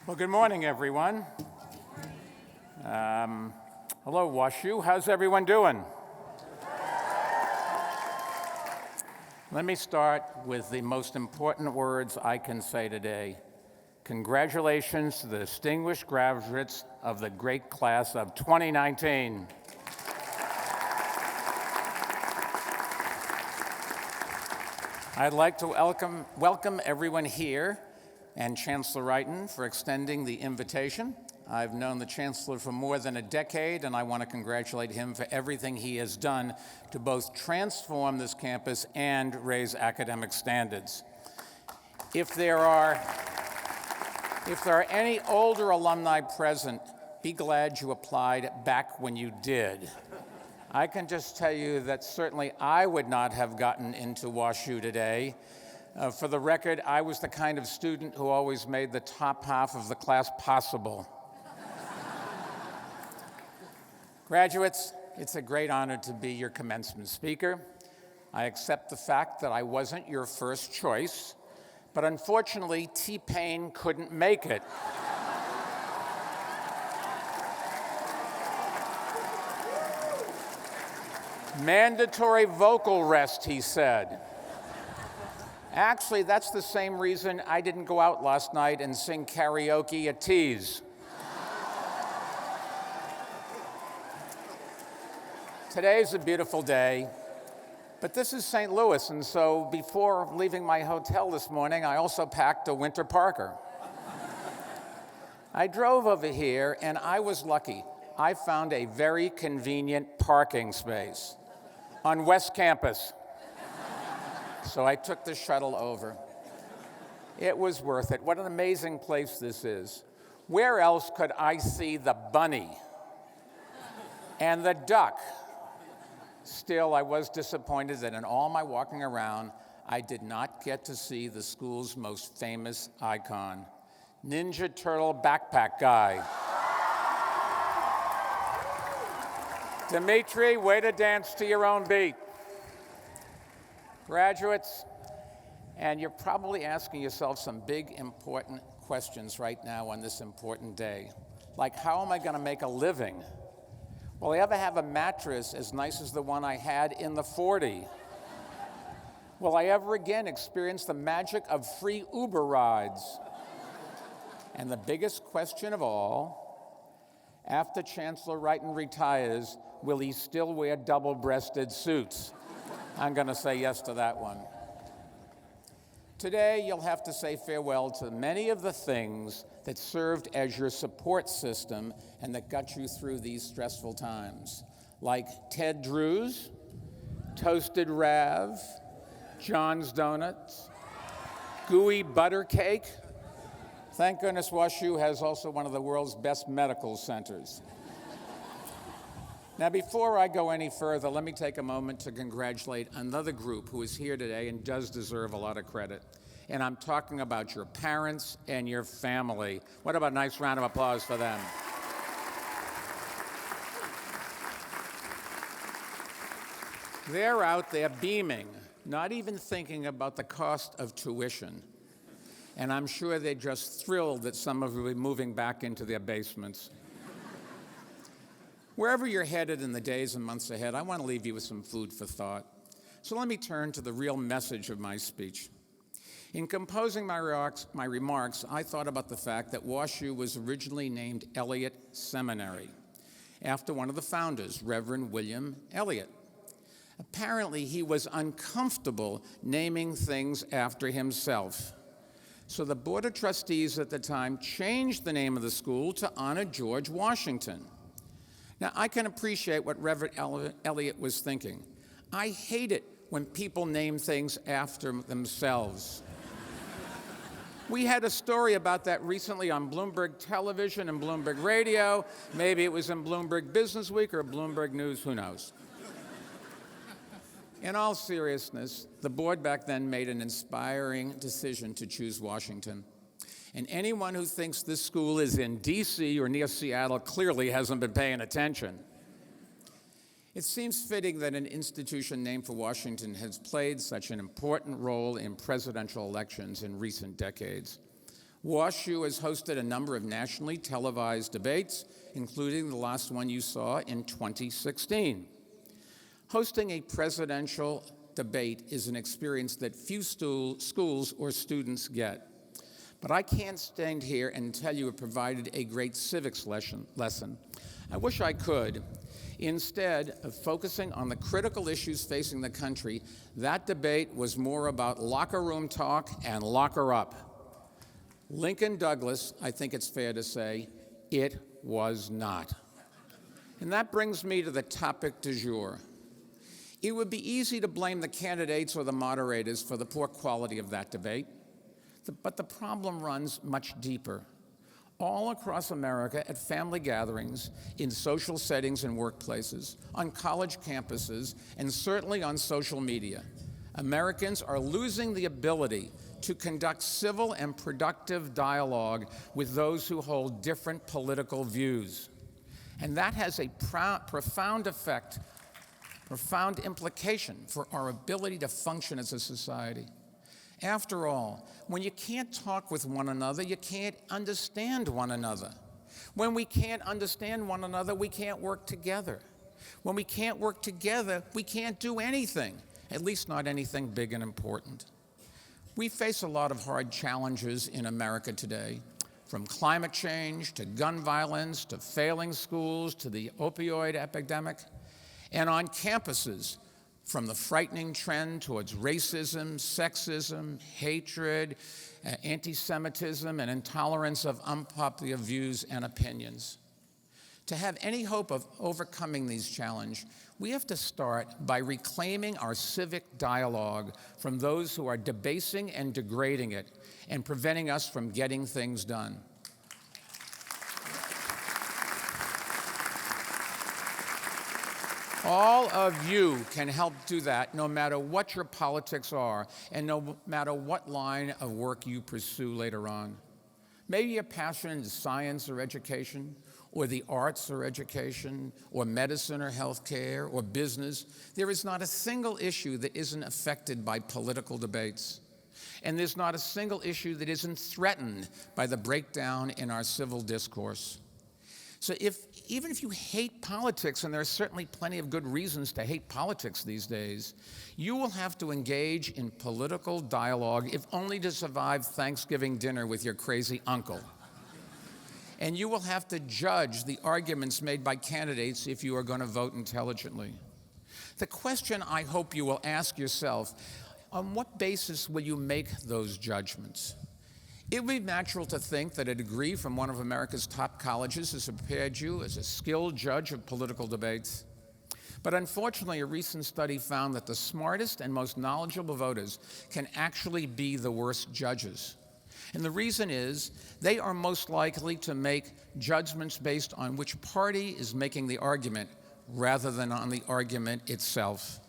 Well, good morning, everyone. Hello, WashU. How's everyone doing? Let me start with the most important words I can say today. Congratulations to the distinguished graduates of the great class of 2019. I'd like to welcome everyone here and Chancellor Wrighton for extending the invitation. I've known the Chancellor for more than a decade, and I want to congratulate him for everything he has done to both transform this campus and raise academic standards. If there are any older alumni present, be glad you applied back when you did. I can just tell you that certainly I would not have gotten into WashU today. For the record, I was the kind of student who always made the top half of the class possible. Graduates, it's a great honor to be your commencement speaker. I accept the fact that I wasn't your first choice, but unfortunately, T-Pain couldn't make it. Mandatory vocal rest, he said. Actually, that's the same reason I didn't go out last night and sing karaoke at Tees. Today's a beautiful day, but this is St. Louis, and so before leaving my hotel this morning, I also packed a winter parka. I drove over here, and I was lucky. I found a very convenient parking space on West Campus. So I took the shuttle over. It was worth it. What an amazing place this is. Where else could I see the bunny and the duck? Still, I was disappointed that in all my walking around, I did not get to see the school's most famous icon, Ninja Turtle backpack guy. Dimitri, way to dance to your own beat. Graduates, and you're probably asking yourself some big, important questions right now on this important day. Like, how am I going to make a living? Will I ever have a mattress as nice as the one I had in the 40? Will I ever again experience the magic of free Uber rides? And the biggest question of all, after Chancellor Wrighton retires, will he still wear double-breasted suits? I'm going to say yes to that one. Today, you'll have to say farewell to many of the things that served as your support system and that got you through these stressful times, like Ted Drew's, Toasted Rav, John's Donuts, Gooey Butter Cake. Thank goodness WashU has also one of the world's best medical centers. Now, before I go any further, let me take a moment to congratulate another group who is here today and does deserve a lot of credit. And I'm talking about your parents and your family. What about a nice round of applause for them? They're out there beaming, not even thinking about the cost of tuition. And I'm sure they're just thrilled that some of you will be moving back into their basements. Wherever you're headed in the days and months ahead, I want to leave you with some food for thought. So let me turn to the real message of my speech. In composing my remarks, I thought about the fact that WashU was originally named Eliot Seminary, after one of the founders, Reverend William Eliot. Apparently, he was uncomfortable naming things after himself. So the Board of Trustees at the time changed the name of the school to honor George Washington. Now, I can appreciate what Reverend Eliot was thinking. I hate it when people name things after themselves. We had a story about that recently on Bloomberg Television and Bloomberg Radio. Maybe it was in Bloomberg Business Week or Bloomberg News, who knows? In all seriousness, the board back then made an inspiring decision to choose Washington. And anyone who thinks this school is in D.C. or near Seattle clearly hasn't been paying attention. It seems fitting that an institution named for Washington has played such an important role in presidential elections in recent decades. WashU has hosted a number of nationally televised debates, including the last one you saw in 2016. Hosting a presidential debate is an experience that few schools or students get. But I can't stand here and tell you it provided a great civics lesson. I wish I could. Instead of focusing on the critical issues facing the country, that debate was more about locker room talk and locker up. Lincoln Douglas, I think it's fair to say, it was not. And that brings me to the topic du jour. It would be easy to blame the candidates or the moderators for the poor quality of that debate, but the problem runs much deeper. All across America, at family gatherings, in social settings and workplaces, on college campuses, and certainly on social media, Americans are losing the ability to conduct civil and productive dialogue with those who hold different political views. And that has a profound effect, profound implication for our ability to function as a society. After all, when you can't talk with one another, you can't understand one another. When we can't understand one another, we can't work together. When we can't work together, we can't do anything, at least not anything big and important. We face a lot of hard challenges in America today, from climate change to gun violence to failing schools to the opioid epidemic, and on campuses, from the frightening trend towards racism, sexism, hatred, anti-Semitism, and intolerance of unpopular views and opinions. To have any hope of overcoming these challenges, we have to start by reclaiming our civic dialogue from those who are debasing and degrading it and preventing us from getting things done. All of you can help do that, no matter what your politics are and no matter what line of work you pursue later on. Maybe your passion is science or education, or the arts or education, or medicine or healthcare, or business. There is not a single issue that isn't affected by political debates. And there's not a single issue that isn't threatened by the breakdown in our civil discourse. So even if you hate politics, and there are certainly plenty of good reasons to hate politics these days, you will have to engage in political dialogue, if only to survive Thanksgiving dinner with your crazy uncle. And you will have to judge the arguments made by candidates if you are going to vote intelligently. The question I hope you will ask yourself, on what basis will you make those judgments? It would be natural to think that a degree from one of America's top colleges has prepared you as a skilled judge of political debates. But unfortunately, a recent study found that the smartest and most knowledgeable voters can actually be the worst judges. And the reason is they are most likely to make judgments based on which party is making the argument rather than on the argument itself.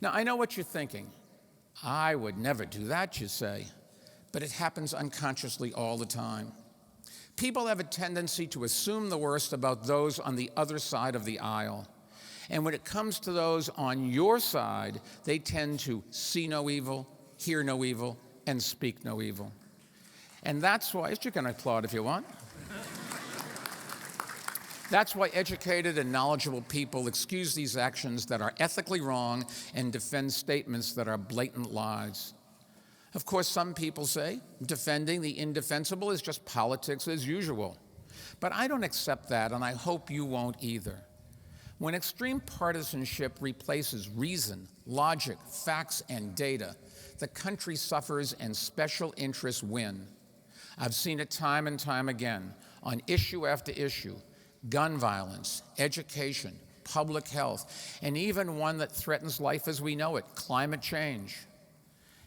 Now, I know what you're thinking. I would never do that, you say. But it happens unconsciously all the time. People have a tendency to assume the worst about those on the other side of the aisle. And when it comes to those on your side, they tend to see no evil, hear no evil, and speak no evil. And that's why, you can applaud if you want. That's why educated and knowledgeable people excuse these actions that are ethically wrong and defend statements that are blatant lies. Of course, some people say defending the indefensible is just politics as usual. But I don't accept that, and I hope you won't either. When extreme partisanship replaces reason, logic, facts, and data, the country suffers and special interests win. I've seen it time and time again on issue after issue: gun violence, education, public health, and even one that threatens life as we know it, climate change.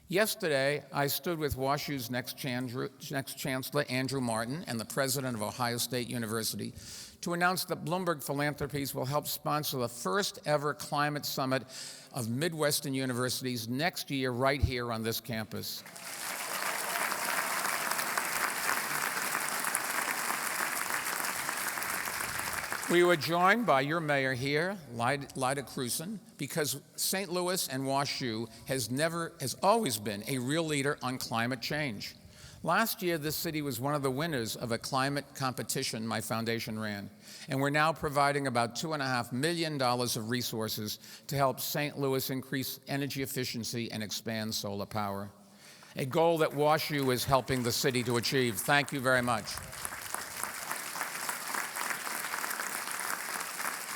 Yesterday, I stood with WashU's next chancellor, Andrew Martin, and the president of Ohio State University to announce that Bloomberg Philanthropies will help sponsor the first ever climate summit of Midwestern universities next year right here on this campus. We were joined by your mayor here, Lyda Crewson, because St. Louis and WashU has always been a real leader on climate change. Last year, this city was one of the winners of a climate competition my foundation ran, and we're now providing about $2.5 million of resources to help St. Louis increase energy efficiency and expand solar power, a goal that WashU is helping the city to achieve. Thank you very much.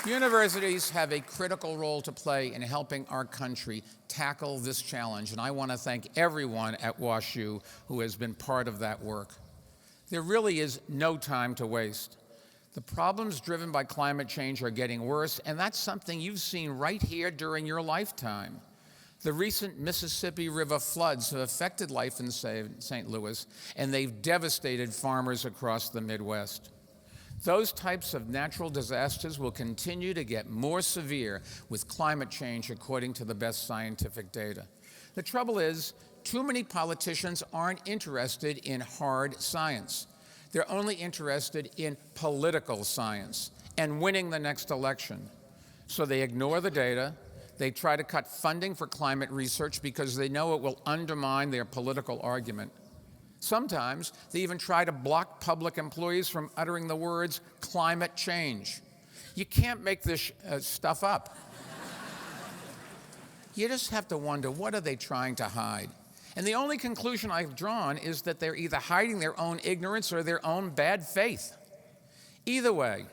Universities have a critical role to play in helping our country tackle this challenge, and I want to thank everyone at WashU who has been part of that work. There really is no time to waste. The problems driven by climate change are getting worse, and that's something you've seen right here during your lifetime. The recent Mississippi River floods have affected life in St. Louis, and they've devastated farmers across the Midwest. Those types of natural disasters will continue to get more severe with climate change, according to the best scientific data. The trouble is, too many politicians aren't interested in hard science. They're only interested in political science and winning the next election. So they ignore the data. They try to cut funding for climate research because they know it will undermine their political argument. Sometimes they even try to block public employees from uttering the words climate change. You can't make this stuff up. You just have to wonder, what are they trying to hide? And the only conclusion I've drawn is that they're either hiding their own ignorance or their own bad faith. Either way,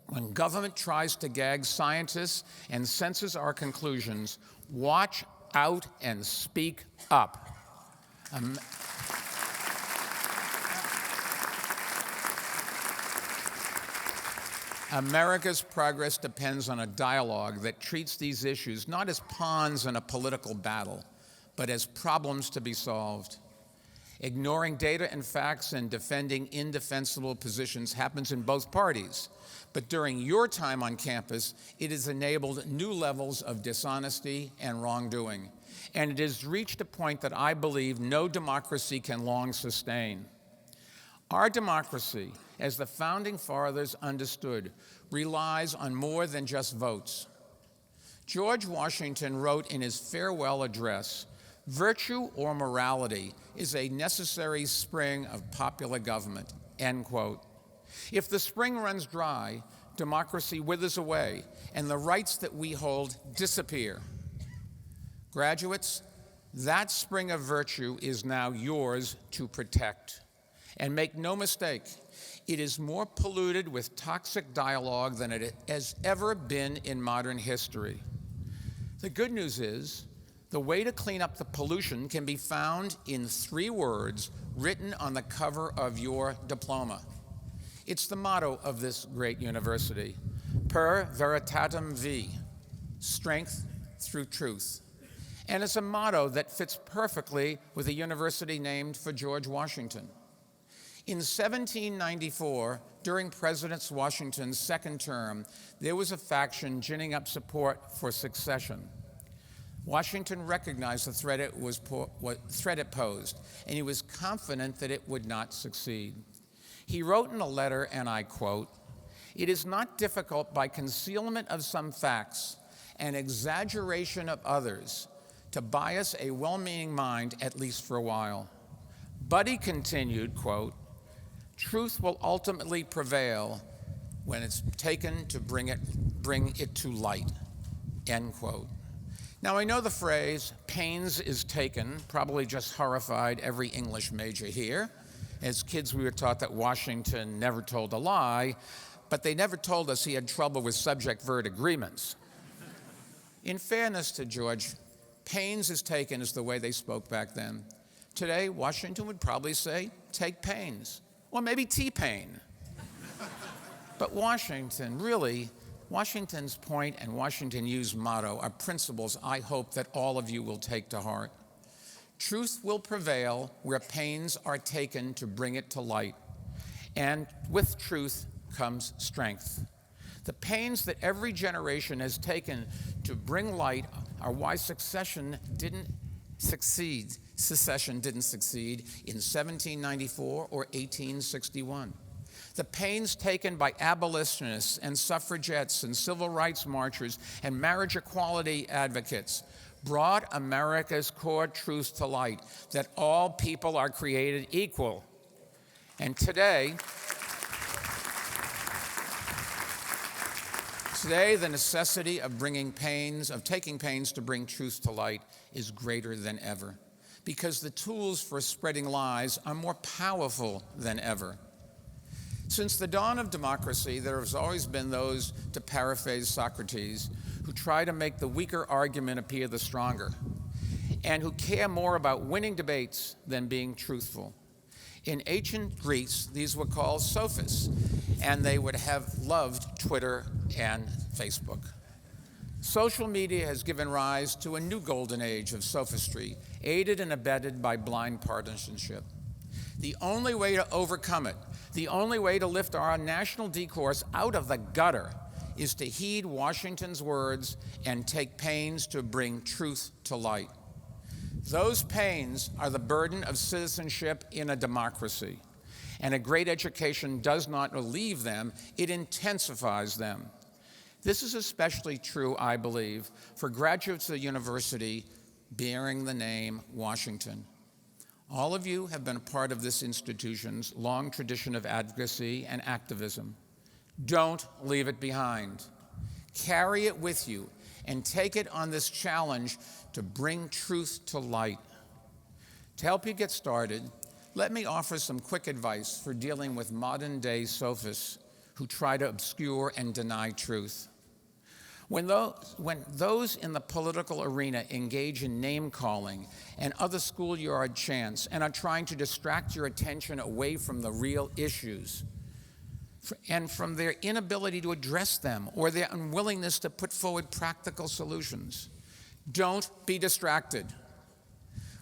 when government tries to gag scientists and censors our conclusions, watch out and speak up. America's progress depends on a dialogue that treats these issues not as pawns in a political battle, but as problems to be solved. Ignoring data and facts and defending indefensible positions happens in both parties. But during your time on campus, it has enabled new levels of dishonesty and wrongdoing. And it has reached a point that I believe no democracy can long sustain. Our democracy, as the Founding Fathers understood, relies on more than just votes. George Washington wrote in his farewell address, "Virtue or morality is a necessary spring of popular government," end quote. If the spring runs dry, democracy withers away, and the rights that we hold disappear. Graduates, that spring of virtue is now yours to protect. And make no mistake, it is more polluted with toxic dialogue than it has ever been in modern history. The good news is, the way to clean up the pollution can be found in 3 words written on the cover of your diploma. It's the motto of this great university, Per Veritatem Vi, strength through truth. And it's a motto that fits perfectly with a university named for George Washington. In 1794, during President Washington's second term, there was a faction ginning up support for secession. Washington recognized the threat it posed, and he was confident that it would not succeed. He wrote in a letter, and I quote, "It is not difficult by concealment of some facts and exaggeration of others to bias a well-meaning mind, at least for a while. But," he continued, quote, "truth will ultimately prevail when it's taken to bring it to light," end quote. Now, I know the phrase, pains is taken, probably just horrified every English major here. As kids, we were taught that Washington never told a lie, but they never told us he had trouble with subject-verb agreements. In fairness to George, pains is taken is the way they spoke back then. Today, Washington would probably say, take pains. Or maybe T-Pain. But Washington, really, Washington's point and Washington U's motto are principles I hope that all of you will take to heart. Truth will prevail where pains are taken to bring it to light. And with truth comes strength. The pains that every generation has taken to bring light are why secession didn't succeed in 1794 or 1861. The pains taken by abolitionists and suffragettes and civil rights marchers and marriage equality advocates brought America's core truth to light, that all people are created equal. And today, the necessity of taking pains to bring truth to light is greater than ever, because the tools for spreading lies are more powerful than ever. Since the dawn of democracy, there has always been those, to paraphrase Socrates, who try to make the weaker argument appear the stronger, and who care more about winning debates than being truthful. In ancient Greece, these were called sophists, and they would have loved Twitter and Facebook. Social media has given rise to a new golden age of sophistry, aided and abetted by blind partisanship. The only way to overcome it, the only way to lift our national discourse out of the gutter, is to heed Washington's words and take pains to bring truth to light. Those pains are the burden of citizenship in a democracy, and a great education does not relieve them, it intensifies them. This is especially true, I believe, for graduates of the university bearing the name Washington. All of you have been a part of this institution's long tradition of advocacy and activism. Don't leave it behind. Carry it with you and take it on this challenge to bring truth to light. To help you get started, let me offer some quick advice for dealing with modern-day sophists who try to obscure and deny truth. When those in the political arena engage in name-calling and other schoolyard chants and are trying to distract your attention away from the real issues and from their inability to address them or their unwillingness to put forward practical solutions, don't be distracted.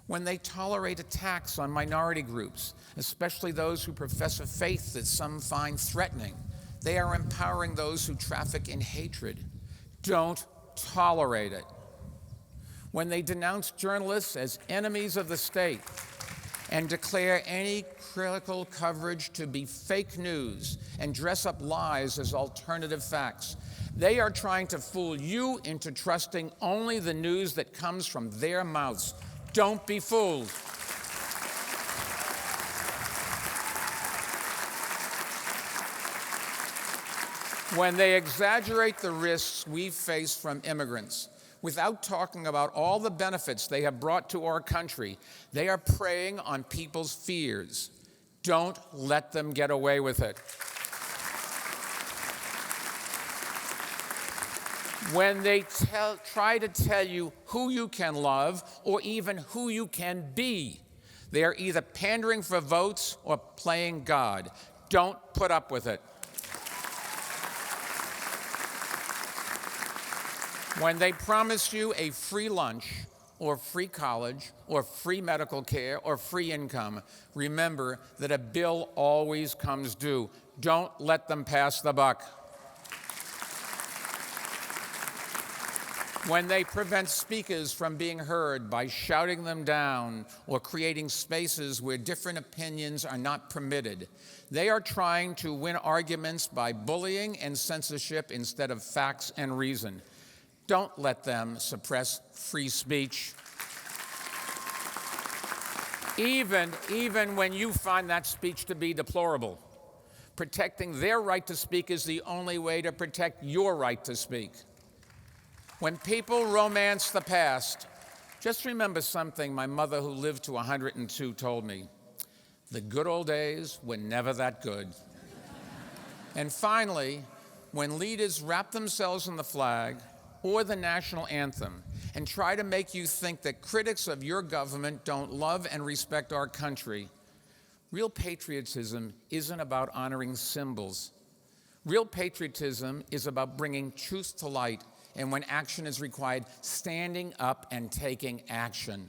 When they tolerate attacks on minority groups, especially those who profess a faith that some find threatening, they are empowering those who traffic in hatred. Don't tolerate it. When they denounce journalists as enemies of the state and declare any critical coverage to be fake news and dress up lies as alternative facts, they are trying to fool you into trusting only the news that comes from their mouths. Don't be fooled. When they exaggerate the risks we face from immigrants, without talking about all the benefits they have brought to our country, they are preying on people's fears. Don't let them get away with it. When they try to tell you who you can love or even who you can be, they are either pandering for votes or playing God. Don't put up with it. When they promise you a free lunch or free college or free medical care or free income, remember that a bill always comes due. Don't let them pass the buck. When they prevent speakers from being heard by shouting them down or creating spaces where different opinions are not permitted, they are trying to win arguments by bullying and censorship instead of facts and reason. Don't let them suppress free speech. Even when you find that speech to be deplorable, protecting their right to speak is the only way to protect your right to speak. When people romance the past, just remember something my mother, who lived to 102, told me. The good old days were never that good. And finally, when leaders wrap themselves in the flag or the national anthem and try to make you think that critics of your government don't love and respect our country, real patriotism isn't about honoring symbols. Real patriotism is about bringing truth to light, and when action is required, standing up and taking action.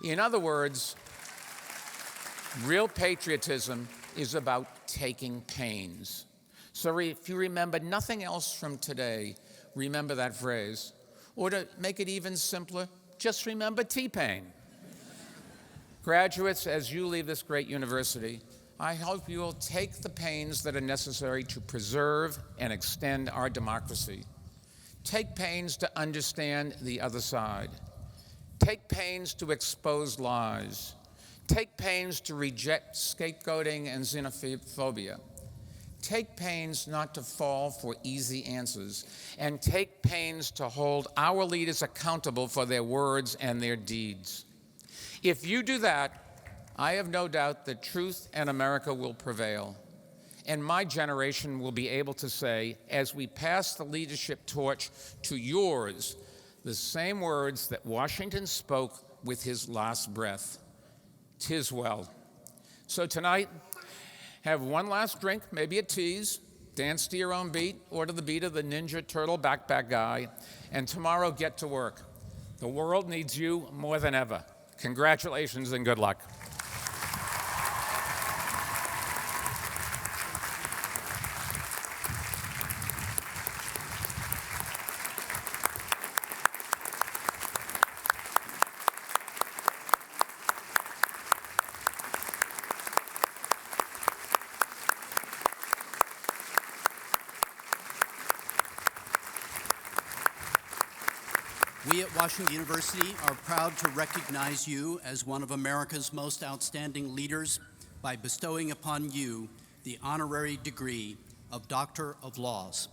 In other words, real patriotism is about taking pains. So if you remember nothing else from today, remember that phrase. Or to make it even simpler, just remember T-Pain. Graduates, as you leave this great university, I hope you will take the pains that are necessary to preserve and extend our democracy. Take pains to understand the other side. Take pains to expose lies. Take pains to reject scapegoating and xenophobia. Take pains not to fall for easy answers, and take pains to hold our leaders accountable for their words and their deeds. If you do that, I have no doubt that truth and America will prevail. And my generation will be able to say, as we pass the leadership torch to yours, the same words that Washington spoke with his last breath. "'Tis well." So tonight, have one last drink, maybe a tease, dance to your own beat or to the beat of the Ninja Turtle Backpack Guy, and tomorrow get to work. The world needs you more than ever. Congratulations and good luck. We at Washington University are proud to recognize you as one of America's most outstanding leaders by bestowing upon you the honorary degree of Doctor of Laws.